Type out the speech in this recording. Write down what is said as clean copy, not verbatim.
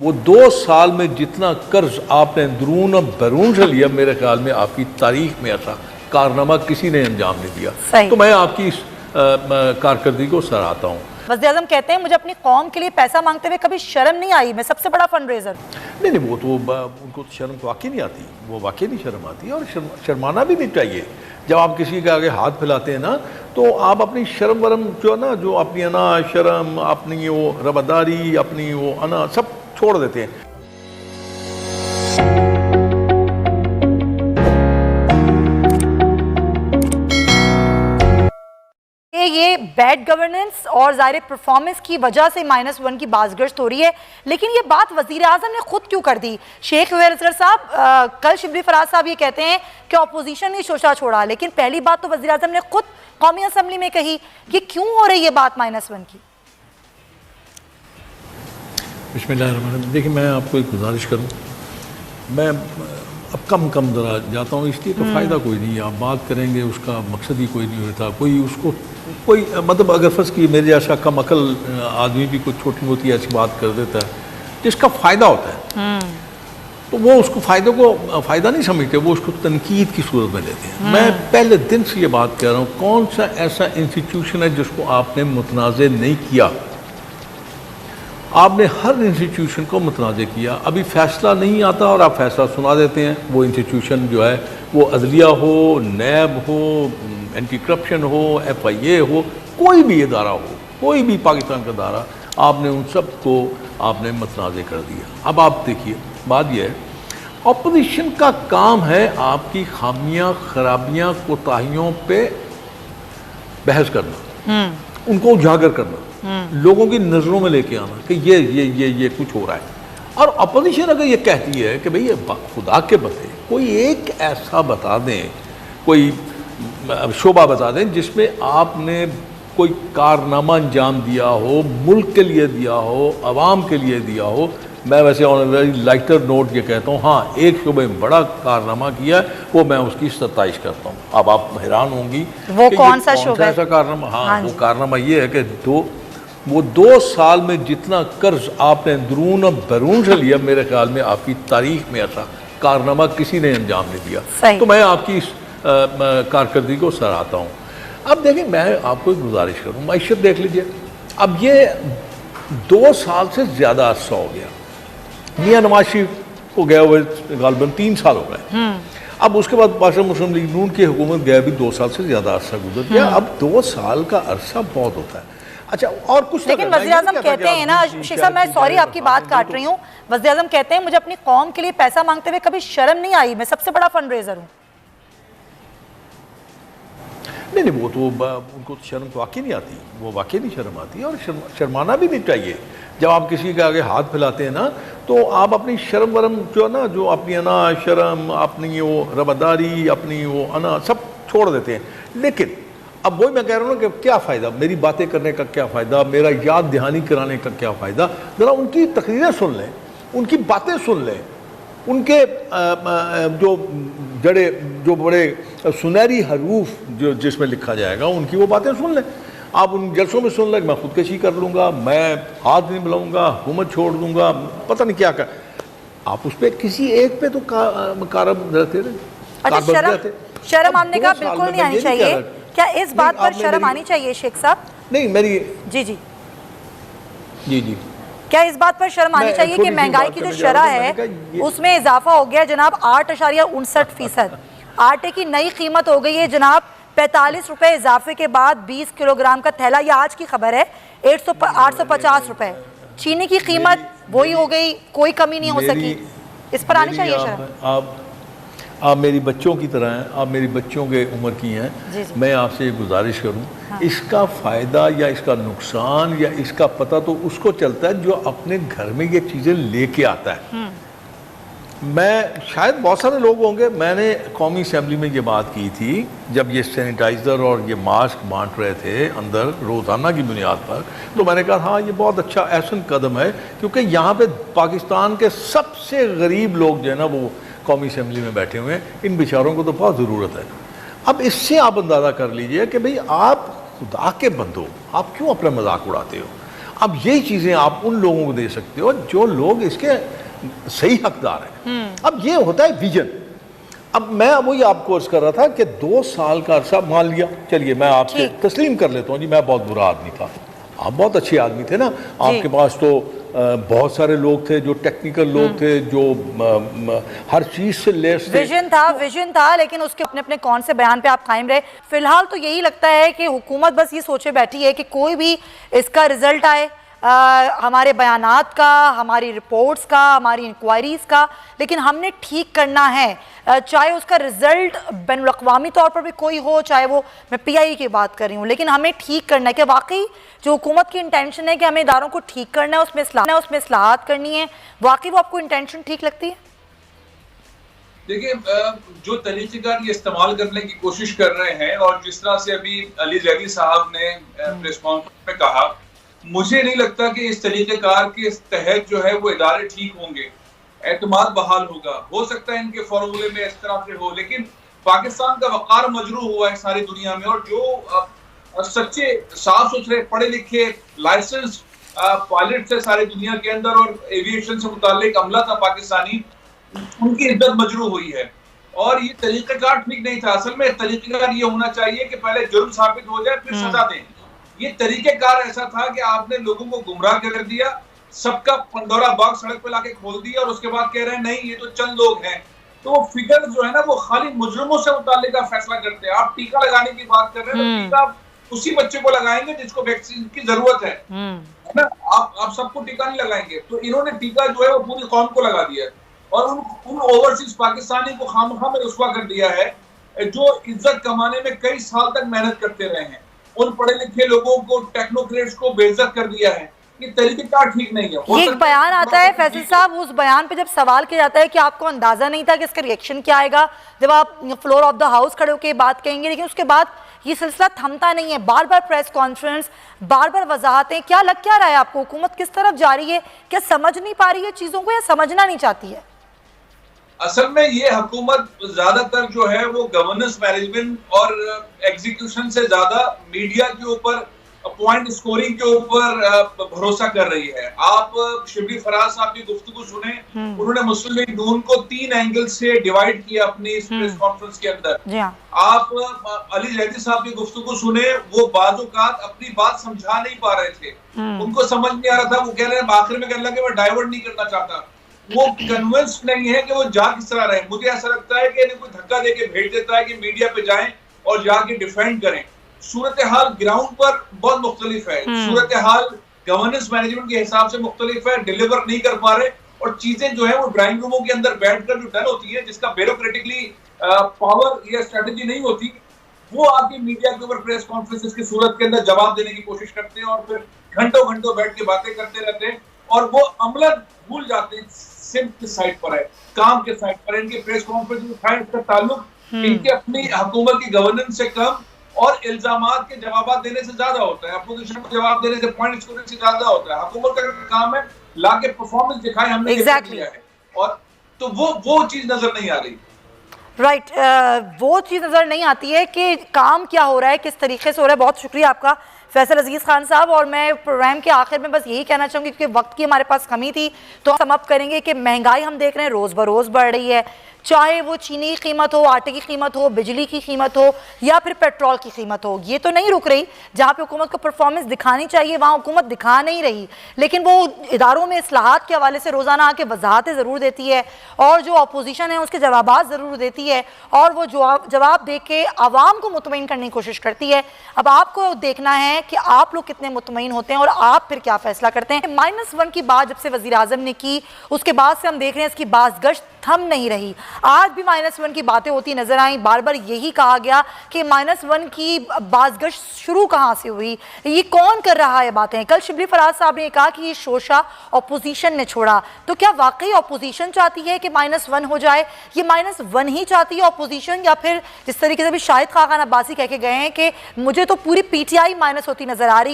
वो 2 साल में जितना कर्ज आपने अंदरून और बैरून से लिया, मेरे ख्याल में आपकी तारीख में ऐसा कारनामा किसी ने अंजाम नहीं दिया। तो मैं आपकी इस कारकर्दगी को सराहता हूँ। वज़ीर-ए-आज़म कहते हैं मुझे अपनी कौम के लिए पैसा मांगते हुए कभी शर्म नहीं आई, मैं सबसे बड़ा फंड रेजर। नहीं, वो तो उनको तो शर्म तो वाकई नहीं आती, वो वाकई नहीं शर्म आती और शर्माना भी नहीं चाहिए। जब आप किसी के आगे हाथ फैलाते हैं ना, तो आप अपनी शर्म वरम जो है ना, जो अपनी अना शर्म, अपनी वो रवादारी, अपनी वो अना सब छोड़ देते हैं। ये बैड गवर्नेंस और ज़ाहिर परफॉर्मेंस की वजह से -1 की बाज़गश्त हो रही है, लेकिन ये बात वज़ीर आज़म ने खुद क्यों कर दी? शेख असगर साहब कल शिबली फराज साहब ये कहते हैं कि अपोजिशन ने शोशा छोड़ा, लेकिन पहली बात तो वज़ीर आज़म ने खुद कौमी असम्बली में कही। कि क्यों हो रही है बात -1 की? बिस्मिल्लाहिर्रहमानिर्रहीम। देखिए, मैं आपको एक गुजारिश करूँ, मैं अब कम ज़रा जाता हूँ, इसलिए तो फ़ायदा कोई नहीं है। आप बात करेंगे, उसका मकसद ही कोई नहीं होता। कोई उसको कोई मतलब अगर फर्ज की मेरे जैसा कम अकल आदमी भी कुछ छोटी मोटी ऐसी बात कर देता है जिसका फ़ायदा होता है, तो वो उसको फ़ायदे को फ़ायदा नहीं समझते, वो उसको तनकीद की सूरत में लेते हैं। मैं पहले दिन से ये बात कह रहा हूँ, कौन सा ऐसा इंस्टीट्यूशन है जिसको आपने मुतनाज़े नहीं किया? आपने हर इंस्टीट्यूशन को मुतनाज़े किया। अभी फ़ैसला नहीं आता और आप फ़ैसला सुना देते हैं। वो इंस्टीट्यूशन जो है, वो अदलिया हो, नैब हो, एंटी करप्शन हो, FIA हो, कोई भी इदारा हो, कोई भी पाकिस्तान का इदारा, आपने उन सब को आपने मुतनाज़े कर दिया। अब आप देखिए, बात यह है, अपोजिशन का काम है आपकी खामियां, खराबियां, कोताहियों पे बहस करना, उनको उजागर करना, लोगों की नज़रों में लेके आना कि ये कुछ हो रहा है। और अपोजिशन अगर ये कहती है कि भाई ये खुदा के बंदे कोई एक ऐसा बता दें, कोई शोबा बता दें जिसमें आपने कोई कारनामा अंजाम दिया हो, मुल्क के लिए दिया हो, अवाम के लिए दिया हो। मैं वैसे on a very lighter note ये कहता हूँ, हाँ, एक शोबे में बड़ा कारनामा किया है, वो मैं उसकी सताइश करता हूँ। अब आप हैरान होंगी वो कौन सा शोबा, ऐसा कारनामा? हाँ, वो कारनामा ये है कि वो 2 साल में जितना कर्ज आपने अंदरून और बैरून से लिया, मेरे ख्याल में आपकी तारीख में ऐसा कारनामा किसी ने अंजाम नहीं दिया। तो मैं आपकी इस कारकर्दगी को सराहता हूँ। अब देखिए, मैं आपको एक गुजारिश करूँ, मईशत देख लीजिए। अब ये 2 साल से ज़्यादा अरसा हो गया, मियां नवाज शरीफ को गए हुए गालबन 3 साल हो गए। अब उसके बाद पाकिस्तान मुस्लिम लीग नून की हुकूमत गया भी 2 साल से ज़्यादा अरसा गुजर गया। अब 2 साल का अरसा बहुत होता है। अच्छा, और कुछ लेकिन वज़ीर-ए-आज़म कहते हैं ना, शेख साहब मैं सॉरी आपकी बात काट रही हूँ, वज़ीर-ए-आज़म कहते हैं मुझे अपनी कौम के लिए पैसा मांगते हुए कभी शर्म नहीं आई, मैं सबसे बड़ा फंड रेजर हूँ। नहीं, वो तो उनको शर्म तो वाकई नहीं आती, वो वाकई नहीं शर्म आती और शर्माना भी नहीं चाहिए। जब आप किसी के आगे हाथ फैलाते हैं ना, तो आप अपनी शर्म वरम जो है ना, जो अपनी अना शर्म, अपनी वो रवादारी, अपनी वो अना सब छोड़ देते हैं। लेकिन अब वही मैं कह रहा हूँ कि क्या फ़ायदा मेरी बातें करने का, क्या फ़ायदा मेरा याद दहानी कराने का, क्या फ़ायदा? ज़रा उनकी तकरीरें सुन लें, उनकी बातें सुन लें, उनके जो बड़े सुनहरी हरूफ जो जिसमें लिखा जाएगा, उनकी वो बातें सुन लें। आप उन जलसों में सुन लें, मैं खुदकशी कर लूँगा, मैं हाथ नहीं मिलाऊँगा, हुकूमत छोड़ दूँगा, पता नहीं क्या कर। आप उस पर किसी एक पे तो कारब रहते रहे। शर्म आने का बिल्कुल नहीं आनी चाहिए। क्या इस बात पर शर्म आनी चाहिए शेख साहब? नहीं, मेरी जी क्या इस बात पर शर्म आनी चाहिए कि महंगाई की जो शरह है उसमें इजाफा हो गया जनाब 8.59%। आटे की नई कीमत हो गई है जनाब 45 रुपए इजाफे के बाद 20 किलोग्राम का थैला, ये आज की खबर है, 850 रुपए। चीनी की कीमत वही हो गई, कोई कमी नहीं हो सकी। इस पर आनी चाहिए शर्म। आप मेरी बच्चों की तरह हैं, आप मेरी बच्चों के उम्र की हैं। मैं आपसे गुजारिश करूं, इसका फ़ायदा या इसका नुकसान या इसका पता तो उसको चलता है जो अपने घर में ये चीज़ें लेके आता है। मैं शायद बहुत सारे लोग होंगे, मैंने कौमी असम्बली में ये बात की थी जब ये सैनिटाइज़र और ये मास्क बांट रहे थे अंदर रोज़ाना की बुनियाद पर, तो मैंने कहा हाँ, ये बहुत अच्छा एहसन कदम है, क्योंकि यहाँ पे पाकिस्तान के सबसे गरीब लोग जो है ना, वो कौमी असम्बली में बैठे हुए हैं। इन बेचारों को तो बहुत ज़रूरत है। अब इससे आप अंदाज़ा कर लीजिए कि भाई आप खुदा के बंदो, आप क्यों अपना मजाक उड़ाते हो? अब यही चीज़ें आप उन लोगों को दे सकते हो जो लोग इसके सही हकदार हैं। अब ये होता है विजन। अब मैं वही आपको अर्ज कर रहा था कि 2 साल का अरसा मान लिया, चलिए मैं आपसे तस्लीम कर लेता हूँ जी मैं बहुत बुरा आदमी था, आप बहुत अच्छे आदमी थे ना, आपके पास तो बहुत सारे लोग थे जो टेक्निकल लोग थे, जो हर चीज़ से लेस थे, विजन था, लेकिन उसके अपने अपने कौन से बयान पे आप कायम रहे। फिलहाल तो यही लगता है कि हुकूमत बस ये सोचे बैठी है कि कोई भी इसका रिजल्ट आए, हमारे बयानात का, हमारी रिपोर्ट्स का, हमारी इंक्वायरीज का, लेकिन हमने ठीक करना है, चाहे उसका रिजल्ट बैनुल-अक़वामी तौर पर भी कोई हो, चाहे वो मैं PI की बात कर रही हूँ, लेकिन हमें ठीक करना है। कि वाकई जो हुकूमत की इंटेंशन है कि हमें इदारों को ठीक करना है, उसमें इस्लाहात करनी है, वाकई वो आपको इंटेंशन ठीक लगती है? देखिए, जो तरीक़ेकार ये इस्तेमाल करने की कोशिश कर रहे हैं और जिस तरह से अभी अली ज़ैदी साहब ने प्रेस कॉन्फ्रेंस में कहा, मुझे नहीं लगता कि इस तरीक़ेकार के तहत जो है वो इदारे ठीक होंगे, एतमाद बहाल होगा। हो सकता है इनके फॉर्मूले में इस तरह से हो, लेकिन पाकिस्तान का वक़ार मजरूह हुआ है सारी दुनिया में, और जो सच्चे साफ सुथरे पढ़े लिखे लाइसेंस पायलट से सारी दुनिया के अंदर और एविएशन से मुताल्लिक अमला था पाकिस्तानी, उनकी इज्जत मजरूह हुई है। और ये तरीक़ेकार ठीक नहीं था। असल में तरीक़ेकार ये होना चाहिए कि पहले जुर्म साबित हो जाए फिर सजा दें। ये तरीक़ेकार ऐसा था कि आपने लोगों को गुमराह कर दिया, सबका पंडोरा बॉक्स सड़क पे लाके खोल दिया और उसके बाद कह रहे हैं नहीं ये तो चंद लोग हैं। तो वो फिगर जो है ना वो खाली मुजरिमों से मुताल्लिक फैसला करते हैं। आप टीका लगाने की बात कर रहे हैं, तो टीका उसी बच्चे को लगाएंगे जिसको वैक्सीन की जरूरत है ना। आप सबको टीका नहीं लगाएंगे। तो इन्होंने टीका जो है वो पूरी कौम को लगा दिया और उन ओवरसीज पाकिस्तानी को खामखा में रुस्वा कर दिया है जो इज्जत कमाने में कई साल तक मेहनत करते रहे हैं। उन पढ़े लिखे लोगों को, टेक्नोक्रेट्स को बेइज्जत कर दिया है। ये तरीक़ेकार ठीक नहीं है। ये एक बयान आता है फैसल साहब, उस बयान पे जब सवाल किया जाता है कि आपको अंदाजा नहीं था कि इसका रिएक्शन क्या आएगा जब आप फ्लोर ऑफ द हाउस खड़े होकर बात कहेंगे, लेकिन उसके बाद ये सिलसिला थमता नहीं है। बार बार प्रेस कॉन्फ्रेंस, बार बार वजाहतें, क्या लग क्या रहा है आपको? हुकूमत किस तरफ जा रही है? क्या समझ नहीं पा रही है चीजों को या समझना नहीं चाहती है? असल में ये हुकूमत ज्यादातर जो है वो गवर्नेंस मैनेजमेंट और एग्जीक्यूशन से ज्यादा मीडिया के ऊपर, पॉइंट स्कोरिंग के ऊपर भरोसा कर रही है। आप शिबली फराज साहब की गुफ्तगू सुने, उन्होंने मुस्लिम लीग नून को 3 एंगल से डिवाइड किया अपनी इस प्रेस कॉन्फ्रेंस के अंदर। आप अली ज़ैदी साहब की गुफ्तगू सुने, वो बाज़-औक़ात अपनी बात समझा नहीं पा रहे थे, उनको समझ नहीं आ रहा था। वो कह रहे हैं आखिर में कहने लगे मैं डाइवर्ट नहीं करना चाहता, वो कन्विंस्ड नहीं है कि वो जा किस तरह रहे। मुझे ऐसा लगता है कि इन्हें कोई धक्का देके भेज देता है कि मीडिया पे जाएं और जाके डिफेंड करें। सूरत हाल ग्राउंड पर बहुत मुख्तलिफ है, सूरत हाल गवर्नेंस मैनेजमेंट के हिसाब से मुख्तलिफ है, डिलीवर नहीं कर पा रहे और चीजें जो है वो ड्राइंग रूमों के अंदर बैठकर जो डन होती है, जिसका ब्यूरोक्रेटिकली पावर या स्ट्रेटेजी नहीं होती, वो आके मीडिया के ऊपर प्रेस कॉन्फ्रेंसेस की सूरत के अंदर जवाब देने की कोशिश करते हैं और फिर घंटों घंटों बैठ के बातें करते रहते हैं और वो अमलन भूल जाते हैं सिर्फ किस साइड पर है, काम के साइड पर। इनके प्रेस कॉन्फ्रेंस में इसका ताल्लुक इनके अपनी हुकूमत की गवर्नेंस से कम और इल्जामात के जवाब देने से ज्यादा होता है, अपोजिशन को जवाब देने से, पॉइंट स्कोरिंग से ज्यादा होता है। हुकूमत का काम है लाके परफॉर्मेंस दिखाए, हमने किया है, और तो वो चीज नजर नहीं आ रही। राइट, वो चीज़ नज़र नहीं आती है कि काम क्या हो रहा है, किस तरीके से हो रहा है। बहुत शुक्रिया आपका फैसल अजीज़ खान साहब। और मैं प्रोग्राम के आखिर में बस यही कहना चाहूँगी क्योंकि वक्त की हमारे पास कमी थी, तो हम अप करेंगे कि महंगाई हम देख रहे हैं रोज़ बरोज़ बढ़ रही है, चाहे वो चीनी की कीमत हो, आटे की कीमत हो, बिजली की कीमत हो या फिर पेट्रोल की कीमत हो, ये तो नहीं रुक रही। जहाँ पे हुकूमत को परफॉर्मेंस दिखानी चाहिए वहाँ हुकूमत दिखा नहीं रही, लेकिन वो इदारों में इस्लाहात के हवाले से रोज़ाना आके वजाहतें ज़रूर देती है और जो अपोजिशन है उसके जवाबात ज़रूर देती है और वो जवाब दे के आवाम को मुतमईन करने की कोशिश करती है। अब आपको देखना है कि आप लोग कितने मुतमईन होते हैं और आप फिर क्या फ़ैसला करते हैं। -1 की बात जब से वज़ीर आज़म ने की, उसके बाद से हम देख रहे हैं इसकी बाज़गश्त थम नहीं रही। आज भी -1 की बातें होती नजर आई, बार बार यही कहा गया कि -1 की बाज़गश्त शुरू कहाँ से हुई, ये कौन कर रहा है बातें। कल शिबली फराज साहब ने कहा कि ये शोशा अपोजिशन ने छोड़ा, तो क्या वाकई अपोजिशन चाहती है कि -1 हो जाए? ये -1 ही चाहती है अपोजिशन, या फिर जिस तरीके से भी शाहिद खाकान अब्बासी कह के गए हैं कि मुझे तो पूरी PTI माइनस होती नजर आ रही है।